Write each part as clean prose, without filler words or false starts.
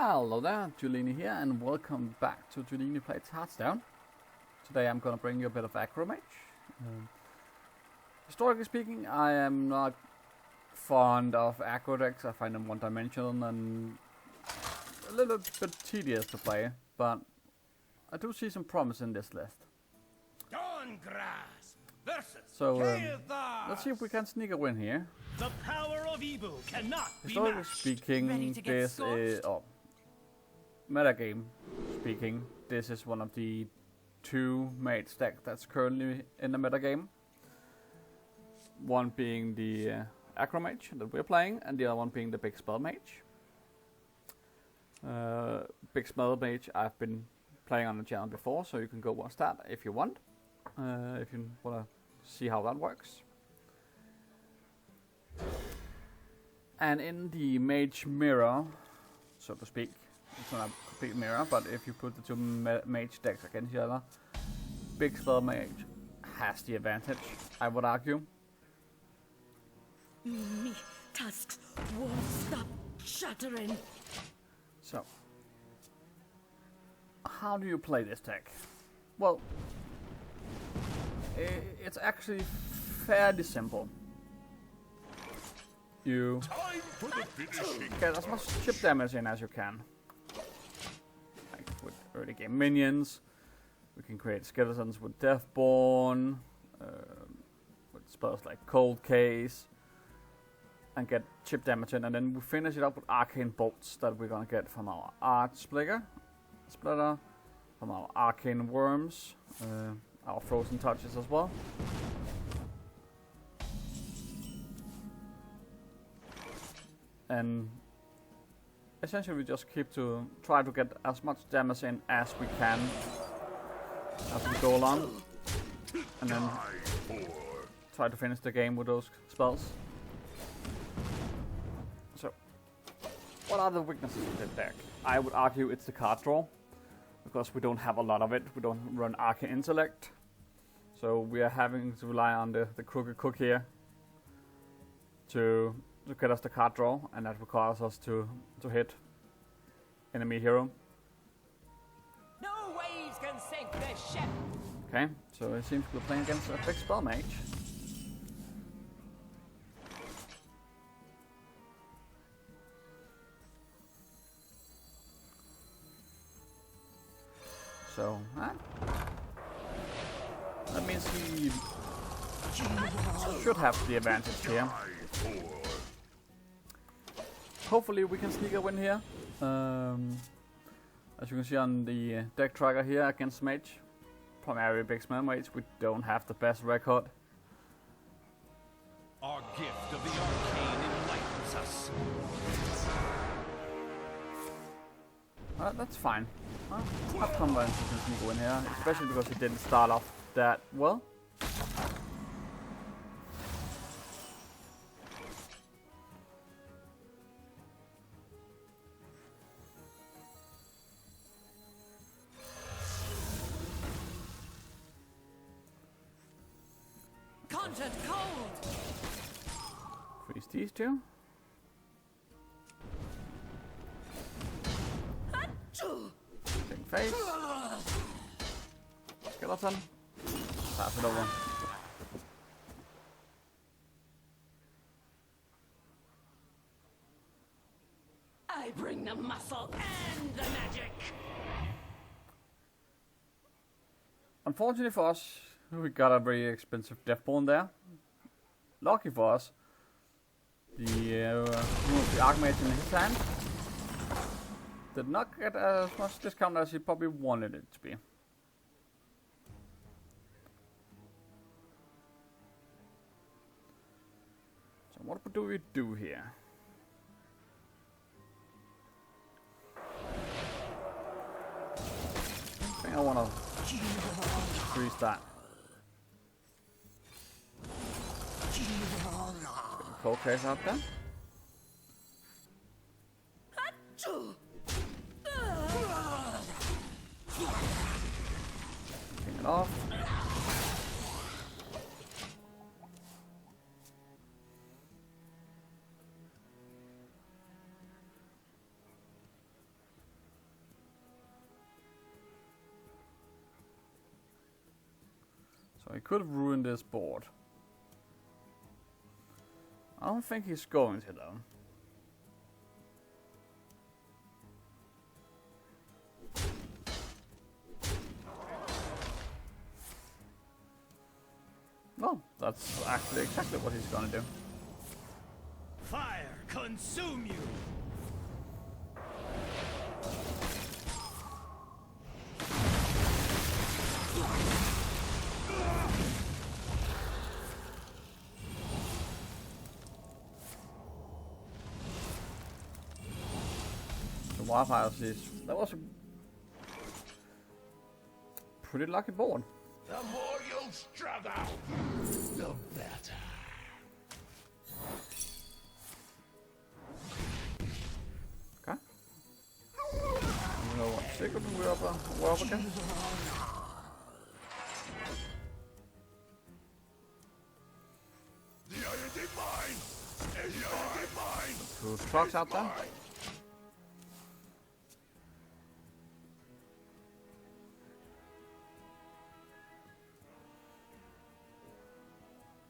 Hello there, Julini here, and welcome back to Julini Plays Hearthstone. Today I'm gonna bring you a bit of aggro mage. Historically speaking, I am not fond of aggro decks. I find them one-dimensional and a little bit tedious to play, but I do see some promise in this list. So let's see if we can sneak a win here. The power of evil cannot Historically speaking, this is metagame speaking, this is one of the two mage decks that's currently in the metagame. One being the aggro mage that we're playing, and the other one being the big spell mage. Big spell mage I've been playing on the channel before, so you can go watch that if you want. If you want to see how that works. And in the mage mirror, so to speak, it's not a complete mirror, but if you put the two mage decks against each other, big spell mage has the advantage, I would argue. Me tusks won't stop shattering. So, how do you play this deck? Well, it's actually fairly simple. You get as much chip damage in as you can. Like with early game minions, we can create skeletons with Deathborn, with spells like Cold Case, and get chip damage in, and then we finish it up with arcane bolts that we're gonna get from our art splitter, from our arcane worms, our frozen touches as well. And essentially we just try to get as much damage in as we can as we go along, and then try to finish the game with those spells. So, what are the weaknesses of this deck? I would argue it's the card draw, because we don't have a lot of it. We don't run Arcane Intellect, so we are having to rely on the crooked cook here to get us the card draw, and that requires us to hit enemy hero. No waves can sink this ship. Okay, so it seems we're playing against a big spell mage. So, that means he should have the advantage here. Hopefully we can sneak a win here. As you can see on the deck tracker here against mage, primarily big spell mage, we don't have the best record. Our gift of the arcane enlightens us. That's fine. I'm confident we can sneak a win here, especially because he didn't start off that well. Conjured cold. Freeze these two. Big face. Skeleton. Pass it over. I bring the muscle and the magic. Unfortunately for us, we got a very expensive Deathborn there. Lucky for us, the Archmage in his hand did not get as much discount as he probably wanted it to be. So what do we do here? I think I want to freeze that. Cold Case out there. Clean it off. he could have ruined this board. I don't think he's going to though. Well, that's actually exactly what he's gonna do. Fire consume you! The wildfire is that was a pretty lucky board. The more you'll struggle, the better. Okay. I don't know what secret we're up against. The iron divine! The iron divine! Two trucks out there.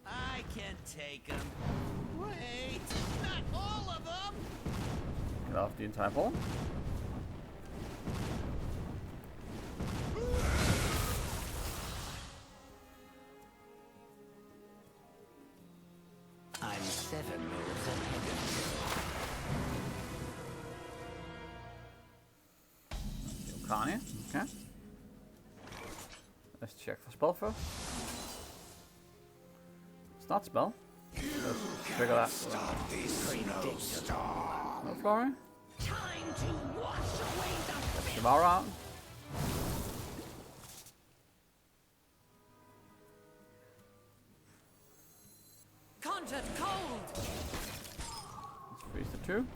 I can take them. Wait, not all of them. Get off the entire board. I'm 7 moves ahead of you. Kanye. Okay. Let's check for spell first. It's not spell. Let's figure that. No flooring. Time to wash away the Devour out. conjure cold. Let's freeze the 2.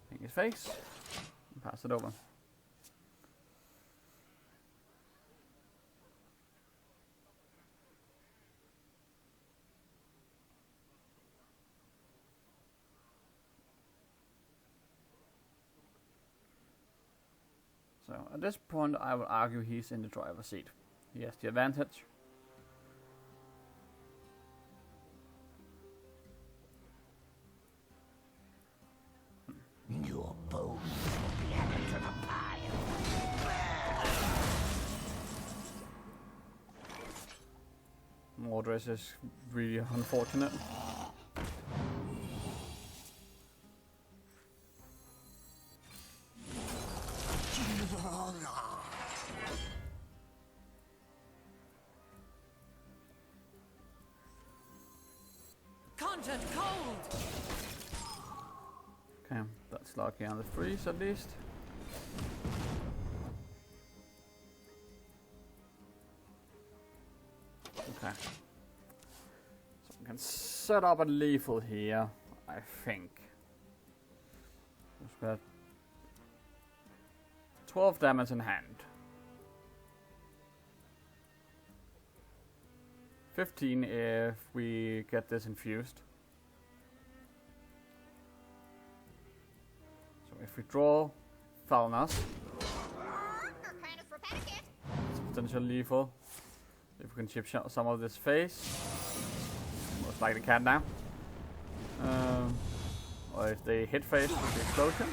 Ping his face. And pass it over. So at this point I would argue he's in the driver's seat. He has the advantage. Your bones will be added to the pile. Mordred is really unfortunate. Conjured cold. Okay, that's lucky on the freeze at least. Okay. So we can set up a lethal here, I think. We've got 12 damage in hand. 15 if we get this infused. So if we draw Falnas, it's potential lethal. If we can chip shot some of this face, most likely cat now. Or if they hit face with the explosion.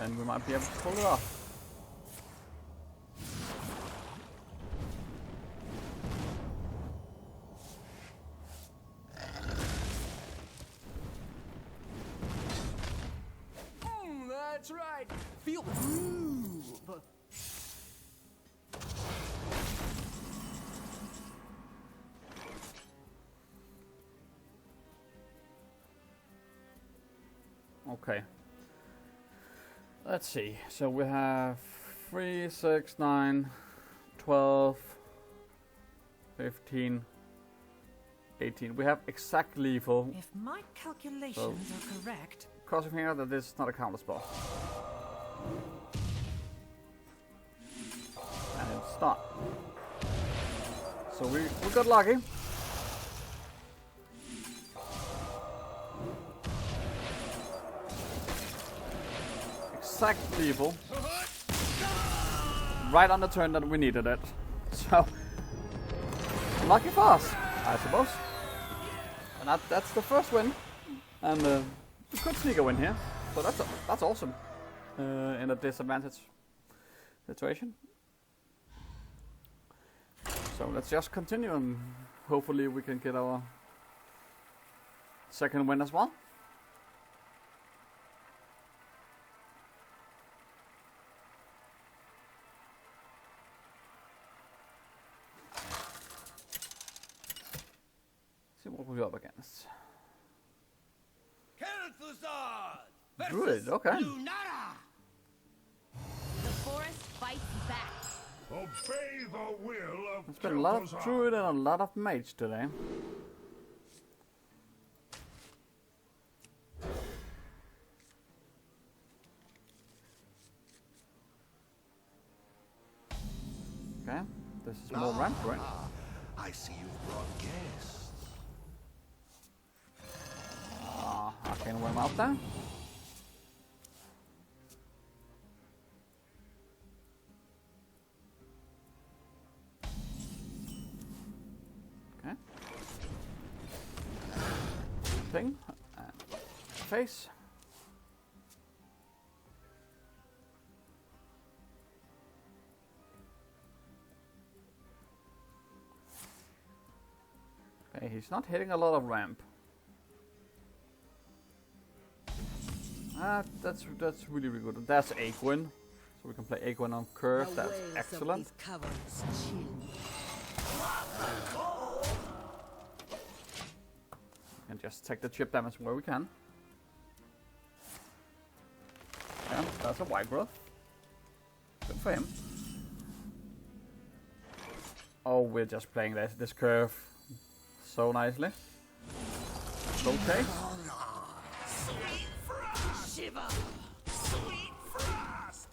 And we might be able to pull it off. That's right. Feel the groove. Okay. Let's see. So we have 3, 6, 9, 12, 15, 18. We have exact lethal. If my calculations are correct, Crossing finger that this is not a counter spell. And it's not. So we got lucky. Exact lethal. right on the turn that we needed it. So, lucky for us, I suppose. And that's the first win. And we could sneak a win here. So that's awesome. In a disadvantage situation. So let's just continue and hopefully we can get our second win as well. See what we're up against. Druid, okay. The forest fights back. Obey the will of There's been a lot of druid and a lot of mage today. Okay, this is more ramp, right? I see you've brought guests. Arcane Worm out there. Okay. Thing. And face. Okay, he's not hitting a lot of ramp. That's really good. That's Aegwin, so we can play Aegwin on curve. That's excellent. And just take the chip damage where we can. Yeah, that's a wide growth. Good for him. Oh, we're just playing this curve so nicely. Okay. Shiver! Sweet frost!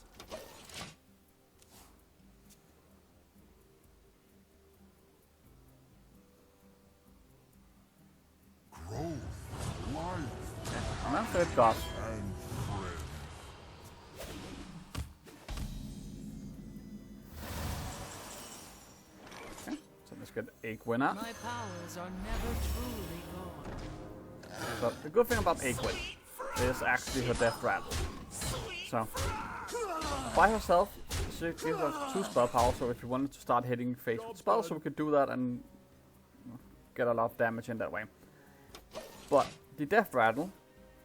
Growth, life, I'm after it got. and friend. Okay, so let's get Aegwin out. My powers are never truly gone. So the good thing about Aegwin is actually her death rattle. So by herself, she gives us 2 spell power. So if you wanted to start hitting face with spells, so we could do that and get a lot of damage in that way. But the death rattle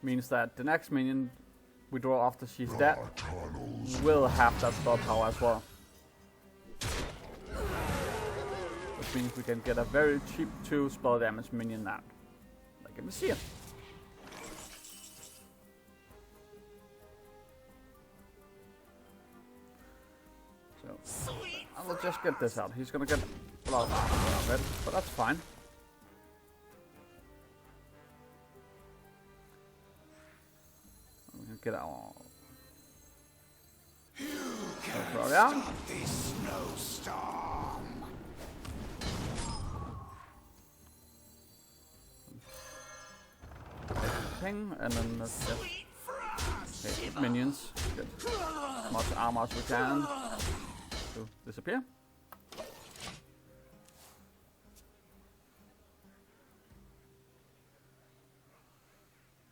means that the next minion we draw after she's dead will have that spell power as well. Which means we can get a very cheap 2 spell damage minion out. Like in the sea. So I will just get this out. He's gonna get a lot of armor out of it, but that's fine. We can get our yeah. This snowstorm. Thing, and then let's just hit minions. Get as much armor as we can to disappear.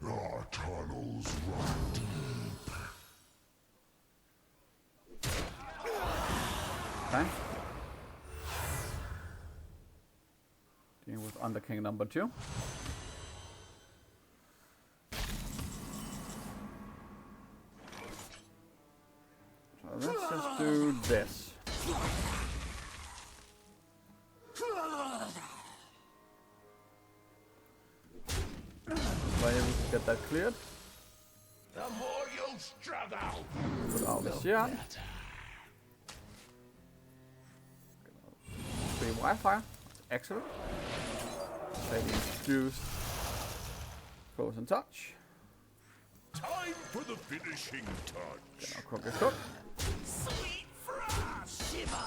Our tunnels run deep. Okay. Dealing with Under King number 2. So let's just do this. Way we get that cleared. The more you struggle, Put all this here. 3 Wi-Fi. Excellent. Say we introduced Frozen Touch. time for the finishing touch. Get our Crooked Cook. Sweet frost! Shiver!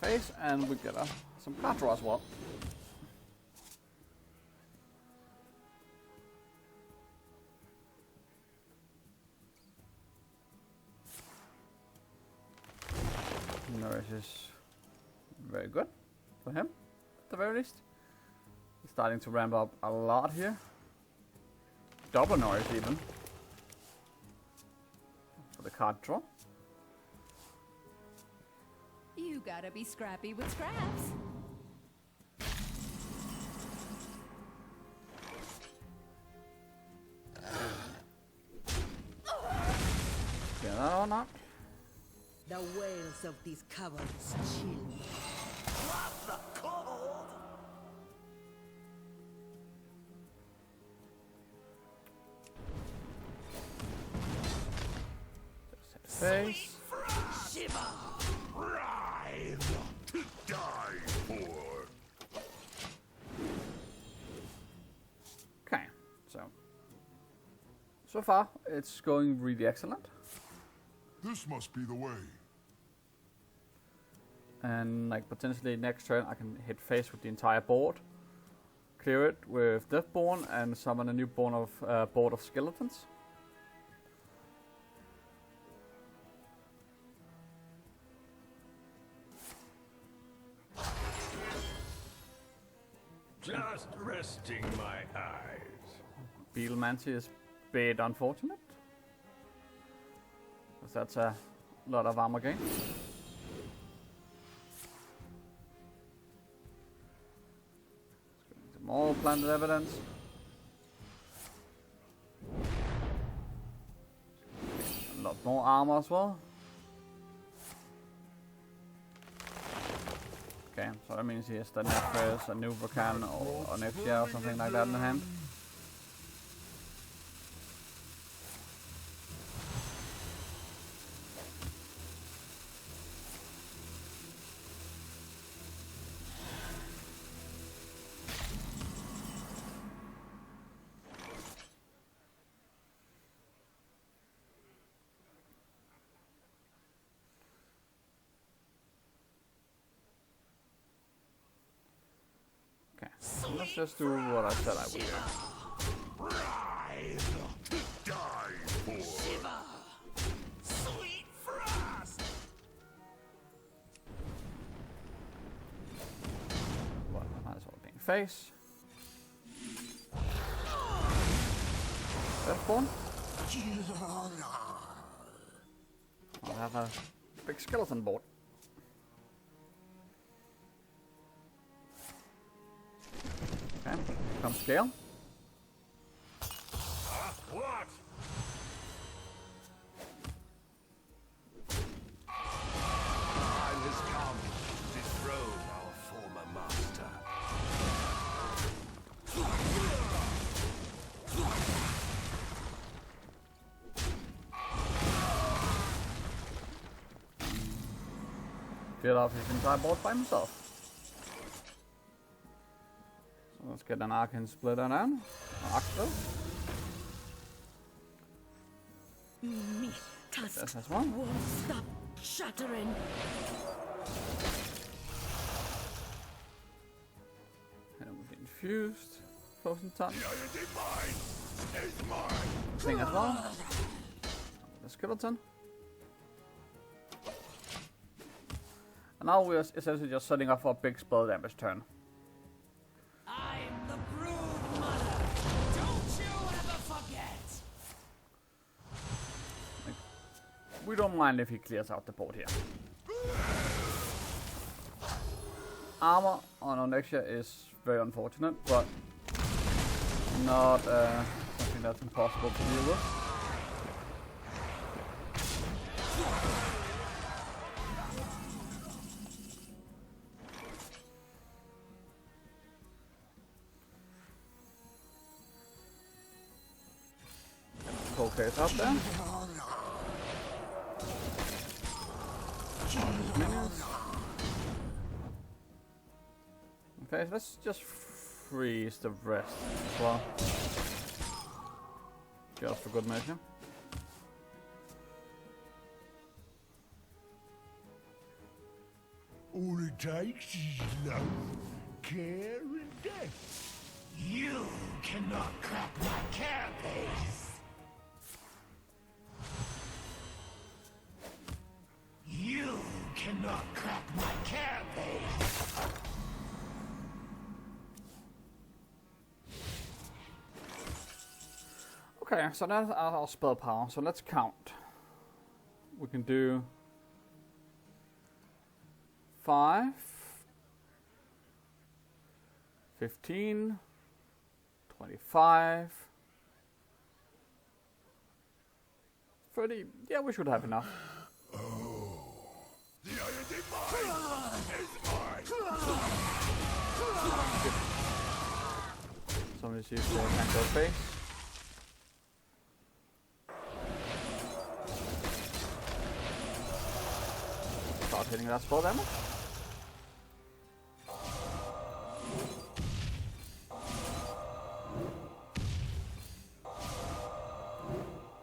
Face, and we get some card draw as well. which is very good for him, at the very least. He's starting to ramp up a lot here. Double noise even. For the card draw. You gotta be scrappy with scraps. Get that or not? The wails of these cowards chill me. Drop the cold! Face. Shiver! Writhe to die for. Okay, so far it's going really excellent. This must be the way. And like potentially next turn I can hit face with the entire board, clear it with Deathborn, and summon a new board of skeletons. Just resting my eyes. Beetle Mancy is a bit unfortunate, because that's a lot of armor gain. Some more planted evidence. A lot more armor as well. Okay, so that means he has the Nefres, a new Volcan, or Nexia, or something like that in the hand. Let's just do what I said I would do. Writhe to die for. Shiver! Sweet frost! Well, I might as well being face. Deathborn. I'll have a big skeleton board. Okay, come scale. What? Time has come to dethrone our former master. Get off his entire board by himself. So let's get an Arcane Splitter down. Aggro. Me, tusks That's one. won't stop shattering. And we'll be infused. Frozen Touch. Deity mine is mine. Thing as well. The skeleton. And now we're essentially just setting up for a big spell damage turn. I'm the brood mother. Don't you ever forget. We don't mind if he clears out the board here. Armor on Onexia is very unfortunate, but not something that's impossible to deal with. Focus up there. Okay, so let's just freeze the rest as well. Just for good measure. All it takes is love, care, and death. You cannot crack my carapace! You cannot crack my carapace. Okay, so that's our spell power. So let's count. We can do 5, 15, 25, 30. Yeah, we should have enough. The iron divine is mine. Somebody sees the aggro face. Start hitting that spell damage.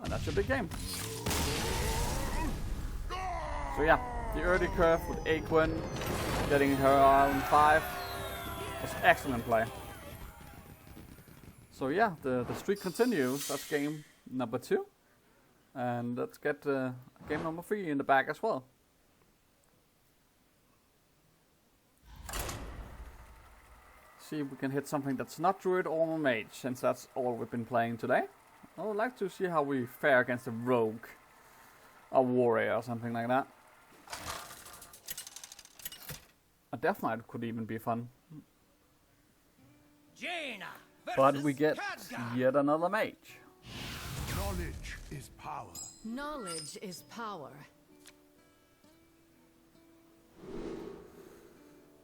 And that's your big game. So yeah, the early curve with Aquin getting her on 5 was excellent play. So yeah, the streak continues. That's game number 2. And let's get game number 3 in the bag as well. See if we can hit something that's not druid or mage, since that's all we've been playing today. I would like to see how we fare against a rogue, a warrior or something like that. A death knight could even be fun. Jaina But versus we get Khadgar. yet another mage. Knowledge is power. Knowledge is power.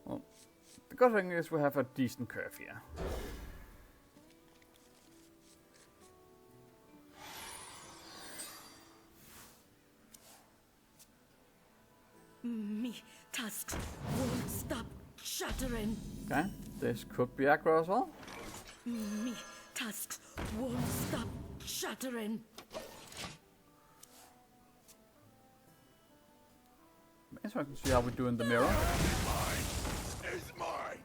Well, the good thing is we have a decent curve here. Me tusks won't stop shattering. Okay, this could be aggro as well. Me tusks won't stop shattering. Interesting to see how we do in the mirror. Is mine.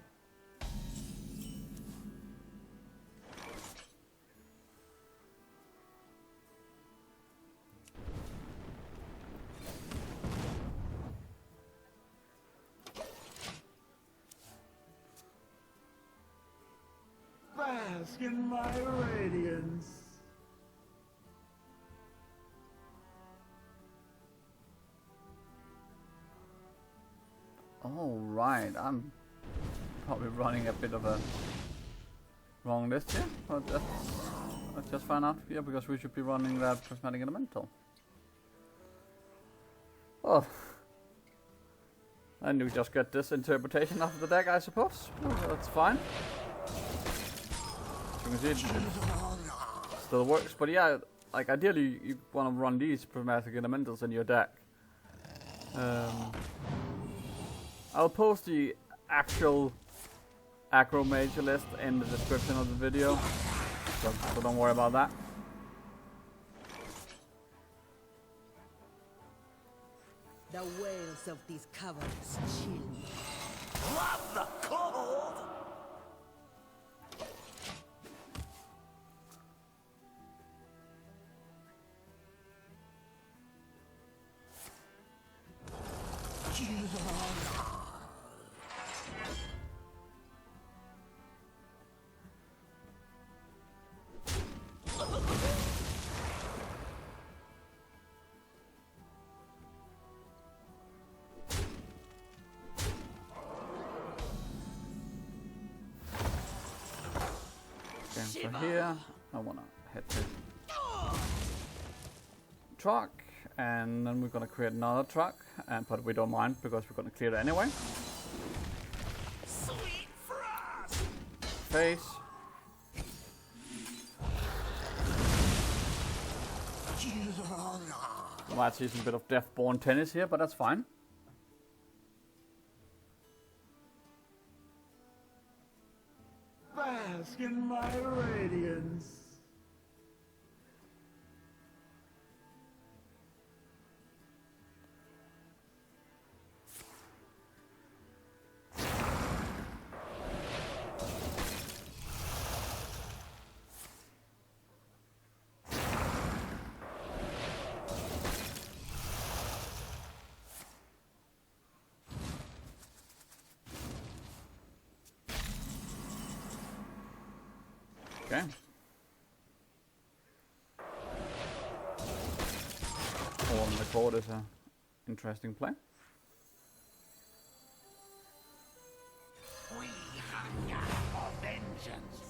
Bask in my radiance. All right, I'm probably running a bit of a wrong list here, but let's just find out here because we should be running that prismatic elemental. Oh, and we just get this interpretation of the deck, I suppose. Well, that's fine. You can see it still works, but yeah, like ideally you want to run these prismatic elementals in your deck. I'll post the actual aggro major list in the description of the video, so don't worry about that. The wails of these caverns chill me. Love the cold. So here, I wanna head to truck, and then we're gonna create another truck, but we don't mind because we're gonna clear it anyway. Sweet frost. Face. Might see some bit of Deathborn tennis here, but that's fine. Bask in my radiance. Okay. All on the board is a interesting play. We hunger for vengeance.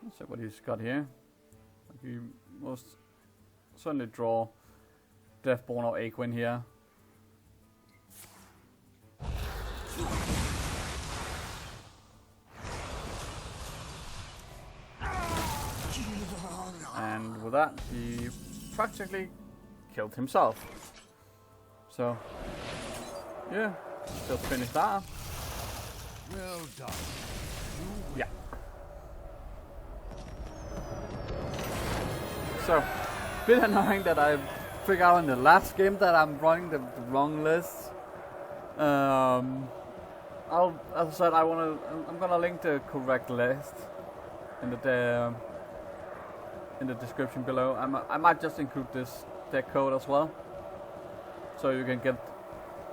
Let's see what he's got here. He most certainly draw Deathborn or Aquin here. And with that, he practically killed himself. So, yeah, just finish that. Well done. Yeah. So, bit annoying that I figured out in the last game that I'm running the wrong list. As I said, I'm gonna link the correct list in the description below. I might just include this deck code as well, so you can get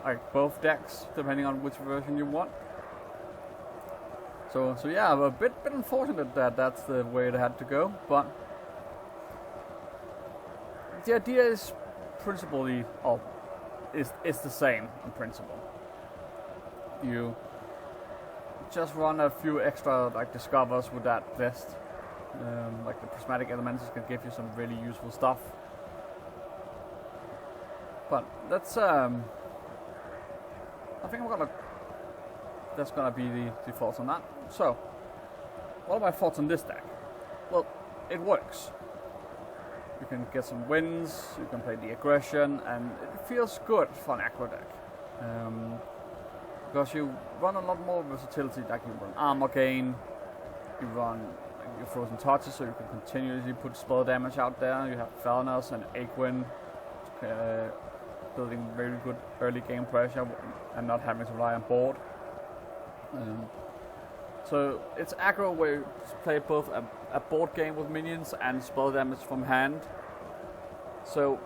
like both decks depending on which version you want. So yeah, I'm a bit unfortunate that that's the way it had to go, but the idea is principally is the same in principle. You just run a few extra like discovers with that list. Like the prismatic elements can give you some really useful stuff. But that's I think that's gonna be the thoughts on that. So, what are my thoughts on this deck? Well, it works. You can get some wins, you can play the aggression, and it feels good for an aggro deck. Because you run a lot more versatility, like you run armor gain, you run your frozen touches, so you can continuously put spell damage out there. You have Felners and Aquin, building very good early game pressure and not having to rely on board. So it's aggro where you play both a board game with minions and spell damage from hand. So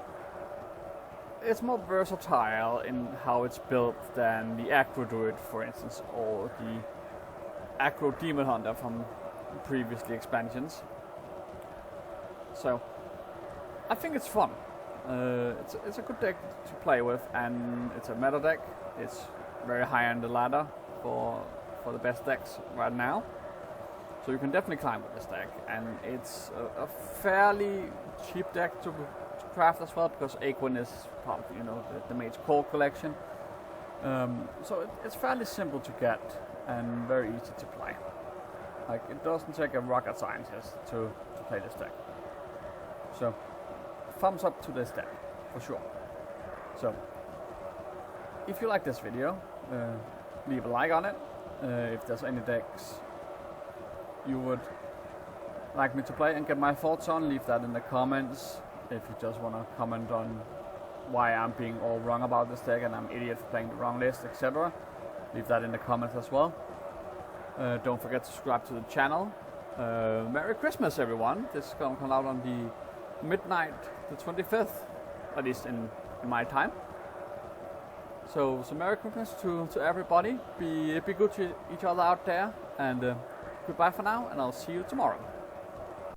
it's more versatile in how it's built than the aggro druid, for instance, or the aggro demon hunter from previously expansions. So I think it's fun. It's a good deck to play with, and it's a meta deck. It's very high on the ladder for the best decks right now. So you can definitely climb with this deck, and it's a fairly cheap deck to craft as well, because Aquin is part of the mage core collection. So it's fairly simple to get and very easy to play. Like, it doesn't take a rocket scientist to play this deck. So thumbs up to this deck for sure. So if you like this video, leave a like on it. If there's any decks you would like me to play and get my thoughts on, leave that in the comments. If you just want to comment on why I'm being all wrong about this deck and I'm an idiot for playing the wrong list, etc., leave that in the comments as well. Don't forget to subscribe to the channel. Merry Christmas, everyone. This is going to come out on the midnight, the 25th, at least in my time. So Merry Christmas to everybody. Be good to each other out there, and goodbye for now, and I'll see you tomorrow.